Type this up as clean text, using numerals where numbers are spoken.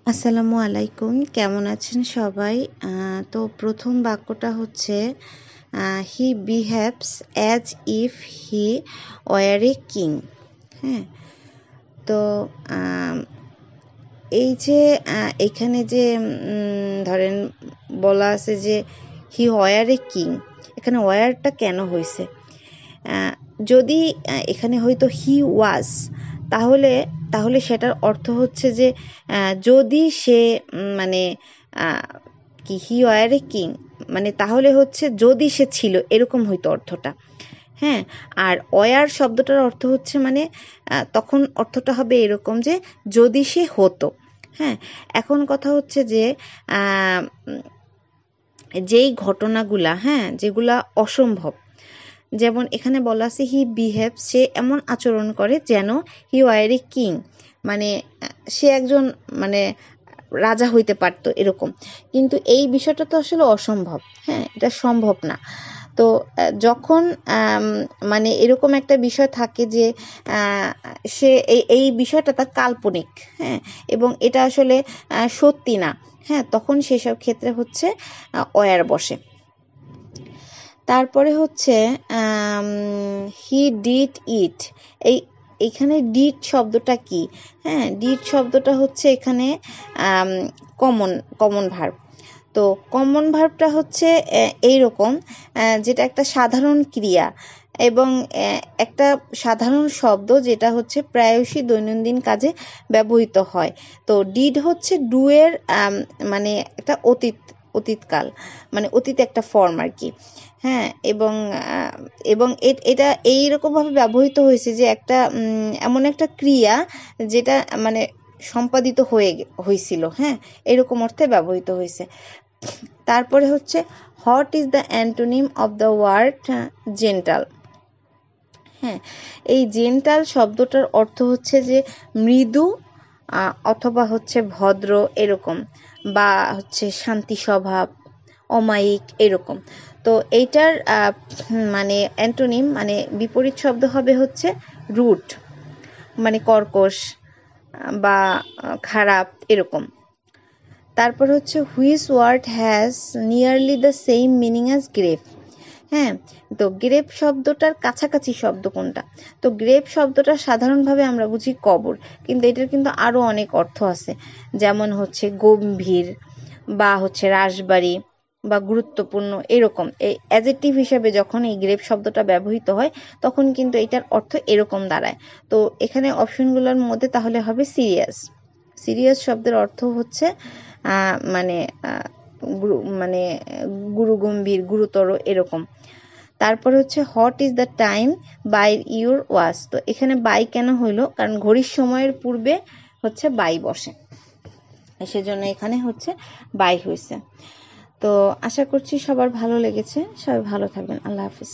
আসসালামু আলাইকুম, কেমন আছেন সবাই? তো প্রথম বাক্যটা হচ্ছে হি behaves as if he war a king. হ্যাঁ, তো এই যে এখানে যে ধরেন বলা আছে যে হি ওয়ার এ কিং, এখানে ওয়ারটা কেন হয়েছে? যদি এখানে হয়তো হি ওয়াজ, তাহলে তাহলে সেটার অর্থ হচ্ছে যে যদি সে মানে কি হি ওয়ার এ কিং, মানে তাহলে হচ্ছে যদি সে ছিল, এরকম হয়তো অর্থটা। হ্যাঁ, আর ওয়ার শব্দটার অর্থ হচ্ছে মানে তখন অর্থটা হবে এরকম যে যদি সে হতো। হ্যাঁ, এখন কথা হচ্ছে যে যেই ঘটনাগুলা, হ্যাঁ, যেগুলা অসম্ভব, যেমন এখানে বলা আছে হি বিহেভ, সে এমন আচরণ করে যেন হি ওয়ার এ কিং, মানে সে একজন মানে রাজা হইতে পারতো এরকম, কিন্তু এই বিষয়টা তো আসলে অসম্ভব। হ্যাঁ, এটা সম্ভব না। তো যখন মানে এরকম একটা বিষয় থাকে যে সে এই বিষয়টা তার কাল্পনিক, হ্যাঁ, এবং এটা আসলে সত্যি না, হ্যাঁ, তখন সেসব ক্ষেত্রে হচ্ছে ওয়ার বসে। তারপরে হচ্ছে হি ডিড ইট, এইখানে ডিড শব্দটা কি? হ্যাঁ, ডিড শব্দটা হচ্ছে এখানে কমন ভার্ব। তো কমন ভার্বটা হচ্ছে এইরকম, যেটা একটা সাধারণ ক্রিয়া এবং একটা সাধারণ শব্দ যেটা হচ্ছে প্রায়শই দৈনন্দিন কাজে ব্যবহৃত হয়। তো ডিড হচ্ছে ডু এর মানে একটা অতীতকাল, মানে অতীত একটা ফর্ম আর কি। হ্যাঁ, এবং এটা এইরকমভাবে ব্যবহৃত হয়েছে যে একটা এমন একটা ক্রিয়া যেটা মানে সম্পাদিত হয়েছিল। হ্যাঁ, এরকম অর্থে ব্যবহৃত হয়েছে। তারপরে হচ্ছে what is the antonym of the word gentle. হ্যাঁ, এই জেন্টাল শব্দটার অর্থ হচ্ছে যে মৃদু অথবা হচ্ছে ভদ্র এরকম, বা হচ্ছে শান্তি স্বভাব, অমায়িক এরকম। তো এইটার মানে অ্যান্টোনিম মানে বিপরীত শব্দ হবে হচ্ছে রুড, মানে কর্কশ বা খারাপ এরকম। তারপর হচ্ছে which word has nearly the same meaning as grape. হ্যাঁ, তো গ্রেপ শব্দটার কাছাকাছি শব্দ কোনটা? তো গ্রেপ শব্দটা সাধারণভাবে আমরা বুঝি কবর, কিন্তু এটার কিন্তু আরও অনেক অর্থ আছে, যেমন হচ্ছে গম্ভীর বা হচ্ছে রাশবাড়ি বা গুরুত্বপূর্ণ এরকম। এই অ্যাজেক্টিভ হিসাবে যখন এই গ্রেপ শব্দটা ব্যবহৃত হয় তখন কিন্তু এটার অর্থ এরকম দাঁড়ায়। তো এখানে অপশনগুলোর মধ্যে তাহলে হবে সিরিয়াস। সিরিয়াস শব্দের অর্থ হচ্ছে মানে মানে গুরুগম্ভীর, গুরুতর এরকম। তারপর হচ্ছে what is the time by your watch. তো এখানে বাই কেন হইলো? কারণ ঘড়ির সময়ের পূর্বে হচ্ছে বাই বসে, সেজন্য এখানে হচ্ছে বাই হয়েছে। তো আশা করছি সবার ভালো লেগেছে, সবাই ভালো থাকবেন। আল্লাহ হাফিজ।